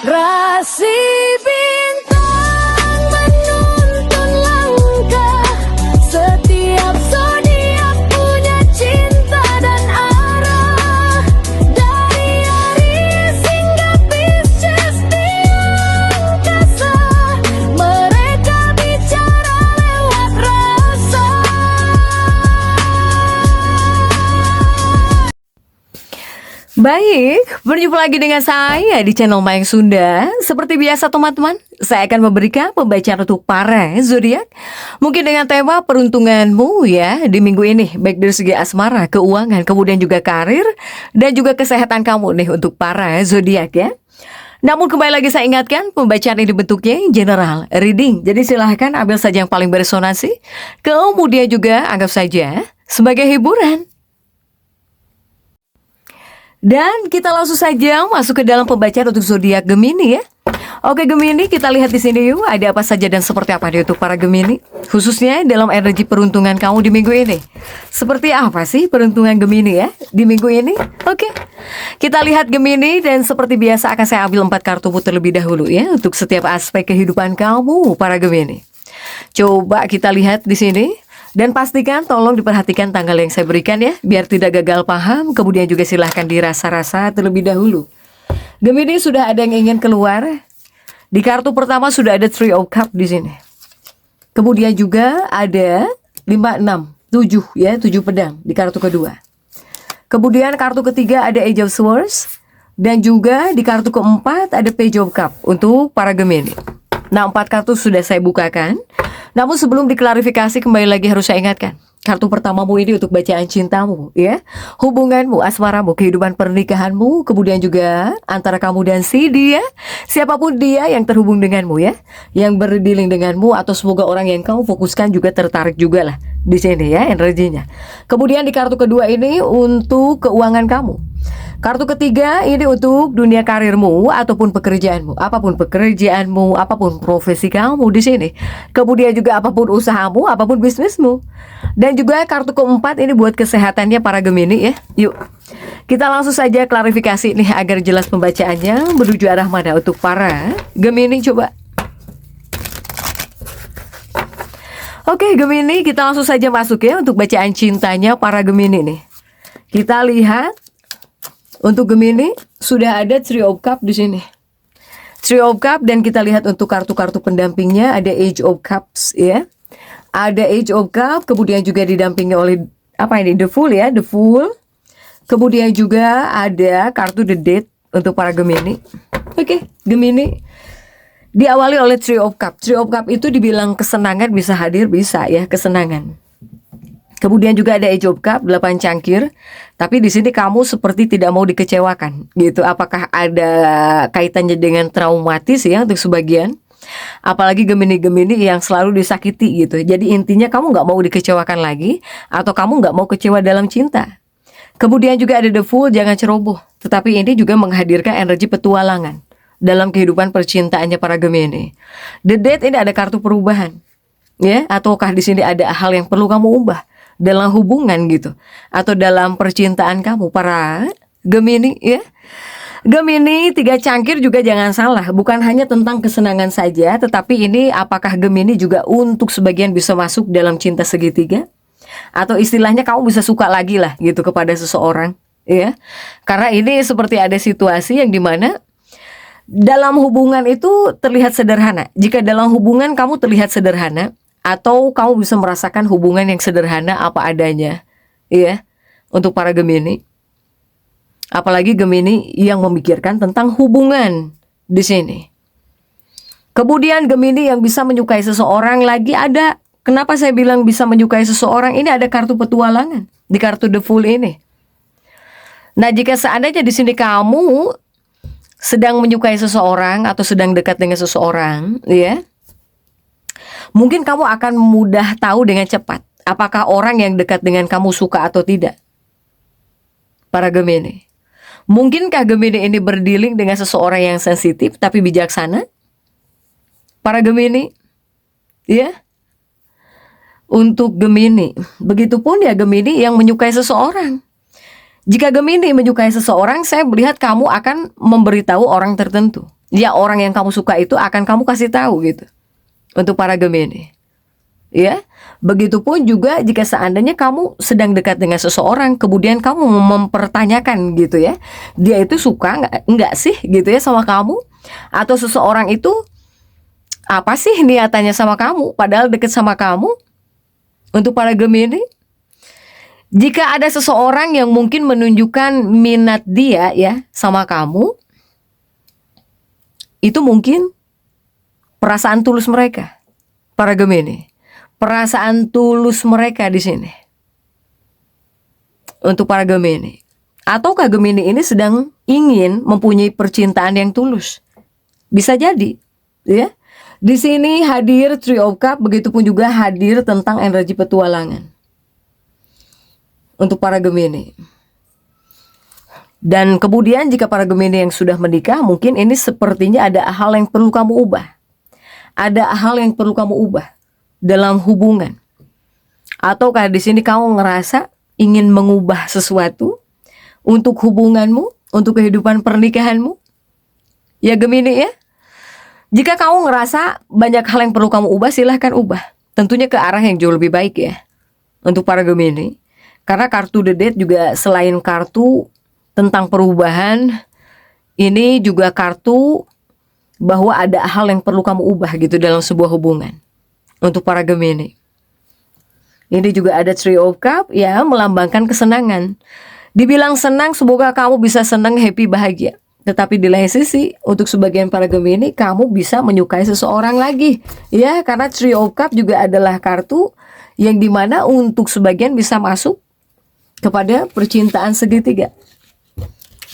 Rasi bintang menuntun langkah, setiap zodiak punya cinta dan arah. Dari Aries hingga Pisces di angkasa, mereka bicara lewat rasa. Baik, berjumpa lagi dengan saya di channel Mayang Sunda. Seperti biasa teman-teman, saya akan memberikan pembacaan untuk para zodiak. Mungkin dengan tema peruntunganmu ya di minggu ini, baik dari segi asmara, keuangan, kemudian juga karir, dan juga kesehatan kamu nih untuk para zodiak ya. Namun kembali lagi saya ingatkan, pembacaan ini bentuknya general reading. Jadi silahkan ambil saja yang paling beresonansi, kemudian juga anggap saja sebagai hiburan. Dan kita langsung saja masuk ke dalam pembacaan untuk zodiak Gemini ya. Oke Gemini, kita lihat di sini yuk ada apa saja dan seperti apa nih untuk para Gemini, khususnya dalam energi peruntungan kamu di minggu ini. Seperti apa sih peruntungan Gemini ya di minggu ini? Oke, kita lihat Gemini dan seperti biasa akan saya ambil 4 kartu terlebih dahulu ya untuk setiap aspek kehidupan kamu para Gemini. Coba kita lihat di sini. Dan pastikan tolong diperhatikan tanggal yang saya berikan ya, biar tidak gagal paham. Kemudian juga silahkan dirasa-rasa terlebih dahulu. Gemini, sudah ada yang ingin keluar. Di kartu pertama sudah ada Three of Cups di sini. Kemudian juga ada 5, 6, 7 ya, 7 pedang di kartu kedua. Kemudian kartu ketiga ada Age of Swords. Dan juga di kartu keempat ada Page of Cups untuk para Gemini. Nah, 4 kartu sudah saya bukakan. Namun sebelum diklarifikasi, kembali lagi harus saya ingatkan, kartu pertamamu ini untuk bacaan cintamu ya, hubunganmu, asmaramu, kehidupan pernikahanmu, kemudian juga antara kamu dan si dia, siapapun dia yang terhubung denganmu ya, yang berdealing denganmu, atau semoga orang yang kamu fokuskan juga tertarik juga lah di sini ya energinya. Kemudian di kartu kedua ini untuk keuangan kamu. Kartu ketiga ini untuk dunia karirmu ataupun pekerjaanmu, apapun pekerjaanmu, apapun profesi kamu di sini. Kemudian juga apapun usahamu, apapun bisnismu. Dan juga kartu keempat ini buat kesehatannya para Gemini ya. Yuk, kita langsung saja klarifikasi nih agar jelas pembacaannya menuju arah mana untuk para Gemini. Coba. Oke Gemini, kita langsung saja masuk ya untuk bacaan cintanya para Gemini nih. Kita lihat. Untuk Gemini sudah ada Three of Cups di sini. Three of Cups, dan kita lihat untuk kartu-kartu pendampingnya ada Age of Cups ya. Ada Age of Cups, kemudian juga didampingi oleh apa ini? The Fool ya, The Fool. Kemudian juga ada kartu The Death untuk para Gemini. Oke, Gemini diawali oleh Three of Cups. Three of Cups itu dibilang kesenangan bisa hadir, bisa ya, kesenangan. Kemudian juga ada Age of Cups, 8 cangkir. Tapi di sini kamu seperti tidak mau dikecewakan gitu. Apakah ada kaitannya dengan traumatis ya untuk sebagian? Apalagi Gemini-Gemini yang selalu disakiti gitu. Jadi intinya kamu nggak mau dikecewakan lagi, atau kamu nggak mau kecewa dalam cinta. Kemudian juga ada The Fool, jangan ceroboh. Tetapi ini juga menghadirkan energi petualangan dalam kehidupan percintaannya para Gemini. The Death ini ada kartu perubahan ya, ataukah di sini ada hal yang perlu kamu ubah dalam hubungan gitu, atau dalam percintaan kamu para Gemini ya. Gemini 3 cangkir juga jangan salah, bukan hanya tentang kesenangan saja, tetapi ini apakah Gemini juga untuk sebagian bisa masuk dalam cinta segitiga, atau istilahnya kamu bisa suka lagi lah gitu kepada seseorang ya. Karena ini seperti ada situasi yang dimana dalam hubungan itu terlihat sederhana. Jika dalam hubungan kamu terlihat sederhana, atau kamu bisa merasakan hubungan yang sederhana apa adanya ya, untuk para Gemini. Apalagi Gemini yang memikirkan tentang hubungan di sini. Kemudian Gemini yang bisa menyukai seseorang lagi ada. Kenapa saya bilang bisa menyukai seseorang? Ini ada kartu petualangan di kartu The Fool ini. Nah, jika seandainya di sini kamu sedang menyukai seseorang atau sedang dekat dengan seseorang ya, mungkin kamu akan mudah tahu dengan cepat apakah orang yang dekat dengan kamu suka atau tidak. Para Gemini, mungkinkah Gemini ini berdealing dengan seseorang yang sensitif tapi bijaksana? Para Gemini, ya. Untuk Gemini, begitupun ya Gemini yang menyukai seseorang. Jika Gemini menyukai seseorang, saya melihat kamu akan memberitahu orang tertentu. Ya, orang yang kamu suka itu akan kamu kasih tahu gitu. Untuk para Gemini. Ya, begitupun juga jika seandainya kamu sedang dekat dengan seseorang, kemudian kamu mempertanyakan gitu ya, dia itu suka nggak sih gitu ya sama kamu, atau seseorang itu apa sih niatannya sama kamu, padahal deket sama kamu. Untuk para Gemini, jika ada seseorang yang mungkin menunjukkan minat dia ya sama kamu, itu mungkin perasaan tulus mereka, para Gemini. Perasaan tulus mereka di sini. Untuk para Gemini. Ataukah Gemini ini sedang ingin mempunyai percintaan yang tulus? Bisa jadi, ya. Di sini hadir Three of Cups, begitupun juga hadir tentang energi petualangan. Untuk para Gemini. Dan kemudian jika para Gemini yang sudah menikah, mungkin ini sepertinya ada hal yang perlu kamu ubah. Ada hal yang perlu kamu ubah dalam hubungan. Ataukah di sini kamu ngerasa ingin mengubah sesuatu untuk hubunganmu, untuk kehidupan pernikahanmu? Ya Gemini ya. Jika kamu ngerasa banyak hal yang perlu kamu ubah, silahkan ubah. Tentunya ke arah yang jauh lebih baik ya. Untuk para Gemini. Karena kartu The Death juga selain kartu tentang perubahan, ini juga kartu bahwa ada hal yang perlu kamu ubah gitu dalam sebuah hubungan. Untuk para Gemini. Ini juga ada Three of Cups ya, melambangkan kesenangan. Dibilang senang, semoga kamu bisa senang, happy, bahagia. Tetapi di lain sisi, untuk sebagian para Gemini, kamu bisa menyukai seseorang lagi. Ya, karena Three of Cups juga adalah kartu yang dimana untuk sebagian bisa masuk kepada percintaan segitiga.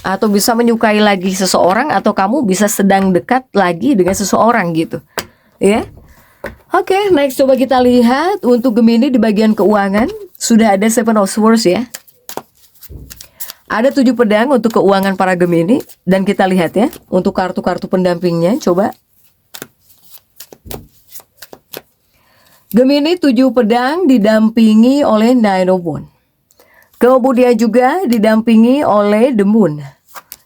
Atau bisa menyukai lagi seseorang, atau kamu bisa sedang dekat lagi dengan seseorang gitu. Ya. Oke, next coba kita lihat untuk Gemini di bagian keuangan. Sudah ada Seven of Swords ya. Ada 7 pedang untuk keuangan para Gemini. Dan kita lihat ya, untuk kartu-kartu pendampingnya. Coba. Gemini 7 pedang didampingi oleh Nine of Wands. Kemudian juga didampingi oleh The Moon.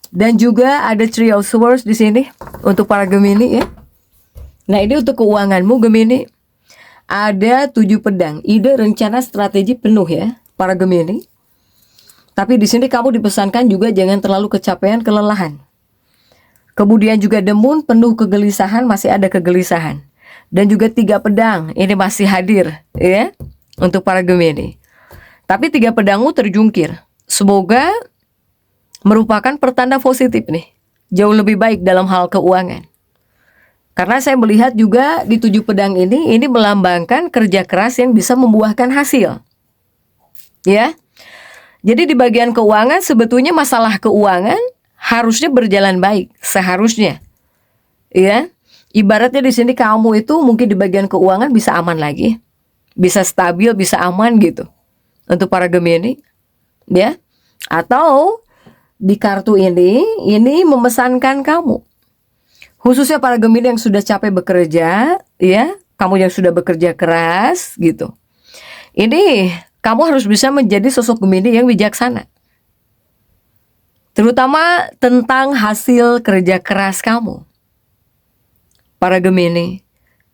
Dan juga ada Three of Swords di sini untuk para Gemini ya. Nah, ini untuk keuanganmu Gemini. Ada 7 pedang, ide, rencana, strategi penuh ya para Gemini. Tapi di sini kamu dipesankan juga jangan terlalu kecapean, kelelahan. Kemudian juga The Moon penuh kegelisahan, masih ada kegelisahan. Dan juga 3 pedang, ini masih hadir ya untuk para Gemini. Tapi 3 pedangmu terjungkir. Semoga merupakan pertanda positif nih. Jauh lebih baik dalam hal keuangan. Karena saya melihat juga di 7 pedang ini melambangkan kerja keras yang bisa membuahkan hasil. Ya. Jadi di bagian keuangan sebetulnya masalah keuangan harusnya berjalan baik, seharusnya. Ya. Ibaratnya di sini kamu itu mungkin di bagian keuangan bisa aman lagi. Bisa stabil, bisa aman gitu. Untuk para Gemini. Ya. Atau di kartu ini memesankan kamu. Khususnya para Gemini yang sudah capek bekerja, ya, kamu yang sudah bekerja keras, gitu. Ini kamu harus bisa menjadi sosok Gemini yang bijaksana. Terutama tentang hasil kerja keras kamu. Para Gemini,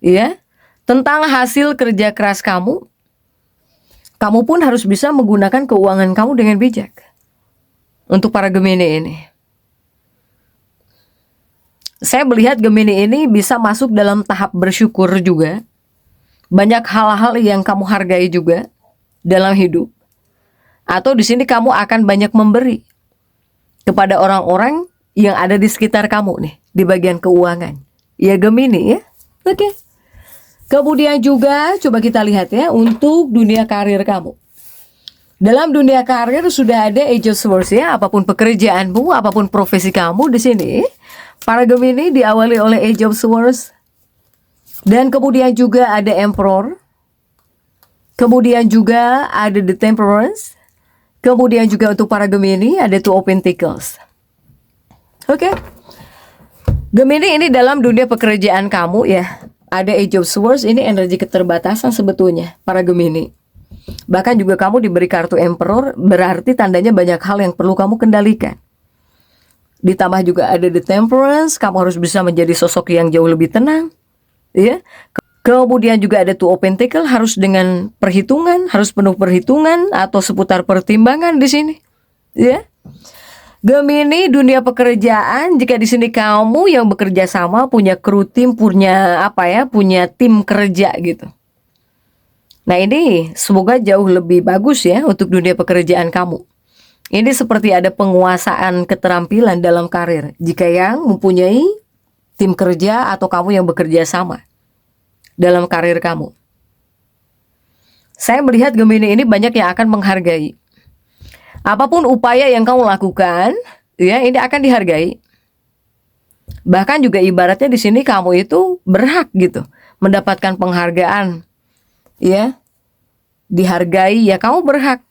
ya, tentang hasil kerja keras kamu, kamu pun harus bisa menggunakan keuangan kamu dengan bijak. Untuk para Gemini ini. Saya melihat Gemini ini bisa masuk dalam tahap bersyukur juga. Banyak hal-hal yang kamu hargai juga dalam hidup. Atau di sini kamu akan banyak memberi kepada orang-orang yang ada di sekitar kamu nih, di bagian keuangan. Ya Gemini ya. Oke. Kemudian juga coba kita lihat ya untuk dunia karir kamu. Dalam dunia karir sudah ada Age of Swords ya, apapun pekerjaanmu, apapun profesi kamu di sini. Para Gemini diawali oleh Age of Swords. Dan kemudian juga ada Emperor. Kemudian juga ada The Temperance. Kemudian juga untuk para Gemini ada Two of Pentacles. Oke. Gemini ini dalam dunia pekerjaan kamu ya. Ada Age of Swords, ini energi keterbatasan sebetulnya para Gemini. Bahkan juga kamu diberi kartu Emperor, berarti tandanya banyak hal yang perlu kamu kendalikan. Ditambah juga ada the temperance, kamu harus bisa menjadi sosok yang jauh lebih tenang, ya. Kemudian juga ada two of pentacle, harus dengan perhitungan, harus penuh perhitungan atau seputar pertimbangan di sini, ya. Gemini, dunia pekerjaan, jika di sini kamu yang bekerja sama, punya kru tim, punya punya tim kerja gitu. Nah ini semoga jauh lebih bagus ya untuk dunia pekerjaan kamu. Ini seperti ada penguasaan keterampilan dalam karir jika yang mempunyai tim kerja atau kamu yang bekerja sama dalam karir kamu. Saya melihat Gemini ini banyak yang akan menghargai. Apapun upaya yang kamu lakukan, ya ini akan dihargai. Bahkan juga ibaratnya di sini kamu itu berhak gitu mendapatkan penghargaan, ya, dihargai, ya kamu berhak.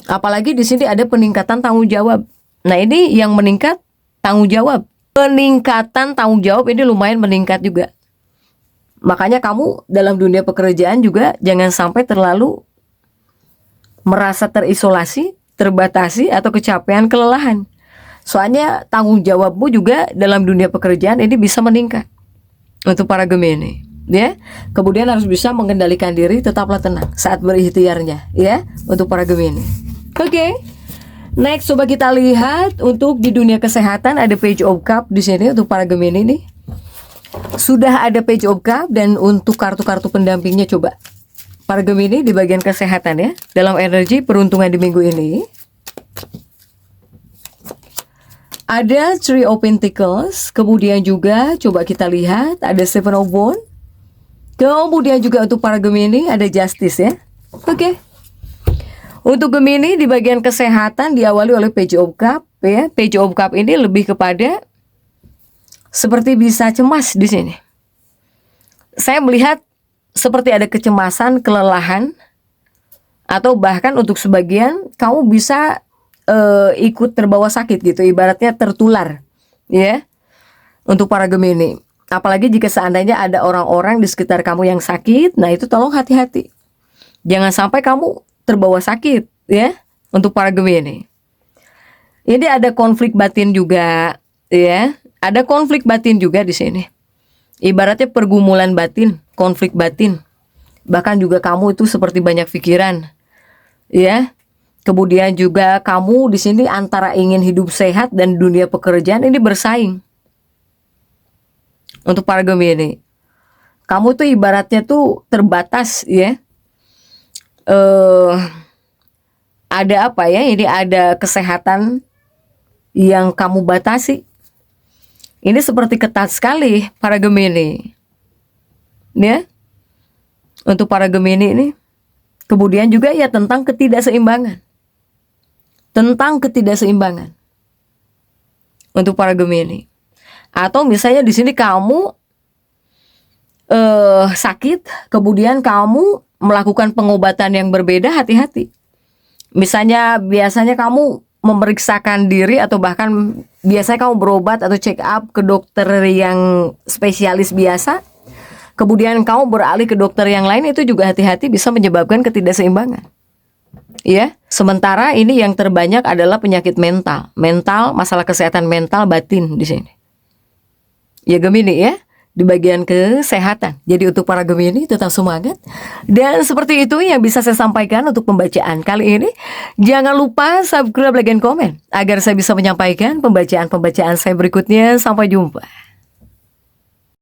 Apalagi di sini ada peningkatan tanggung jawab. Nah ini yang meningkat tanggung jawab. Peningkatan tanggung jawab ini lumayan meningkat juga. Makanya kamu dalam dunia pekerjaan juga jangan sampai terlalu merasa terisolasi, terbatasi atau kecapean, kelelahan. Soalnya tanggung jawabmu juga dalam dunia pekerjaan ini bisa meningkat untuk para Gemini, ya. Kemudian harus bisa mengendalikan diri, tetaplah tenang saat berikhtiarnya, ya, untuk para Gemini. Oke. Next, coba kita lihat untuk di dunia kesehatan ada Page of Cup di sini untuk para Gemini nih. Sudah ada Page of Cup dan untuk kartu-kartu pendampingnya coba. Para Gemini di bagian kesehatan ya, dalam energi peruntungan di minggu ini. Ada Three of Pentacles, kemudian juga coba kita lihat ada Seven of Wands. Kemudian juga untuk para Gemini ada Justice ya. Oke. Untuk Gemini di bagian kesehatan diawali oleh Page of Cup ya. Page of Cup ini lebih kepada seperti bisa cemas di sini. Saya melihat seperti ada kecemasan, kelelahan, atau bahkan untuk sebagian kamu bisa ikut terbawa sakit gitu, ibaratnya tertular ya. Untuk para Gemini, apalagi jika seandainya ada orang-orang di sekitar kamu yang sakit, nah itu tolong hati-hati. Jangan sampai kamu terbawa sakit ya untuk para Gemini. Ini ada konflik batin juga ya. Ada konflik batin juga di sini. Ibaratnya pergumulan batin, konflik batin. Bahkan juga kamu itu seperti banyak pikiran. Ya. Kemudian juga kamu di sini antara ingin hidup sehat dan dunia pekerjaan ini bersaing. Untuk para Gemini. Kamu tuh ibaratnya tuh terbatas ya. Ada apa ya? Ini ada kesehatan yang kamu batasi. Ini seperti ketat sekali para Gemini. Ya. Untuk para Gemini ini. Kemudian juga ya tentang ketidakseimbangan. Tentang ketidakseimbangan. Untuk para Gemini. Atau misalnya di sini kamu sakit, kemudian kamu melakukan pengobatan yang berbeda, hati-hati. Misalnya biasanya kamu memeriksakan diri atau bahkan biasanya kamu berobat atau check up ke dokter yang spesialis biasa, kemudian kamu beralih ke dokter yang lain, itu juga hati-hati bisa menyebabkan ketidakseimbangan. Ya, sementara ini yang terbanyak adalah penyakit mental, masalah kesehatan mental batin di sini. Ya Gemini ya. Di bagian kesehatan. Jadi untuk para Gemini tetap semangat. Dan seperti itu yang bisa saya sampaikan untuk pembacaan kali ini. Jangan lupa subscribe, like, dan komen agar saya bisa menyampaikan pembacaan-pembacaan saya berikutnya. Sampai jumpa.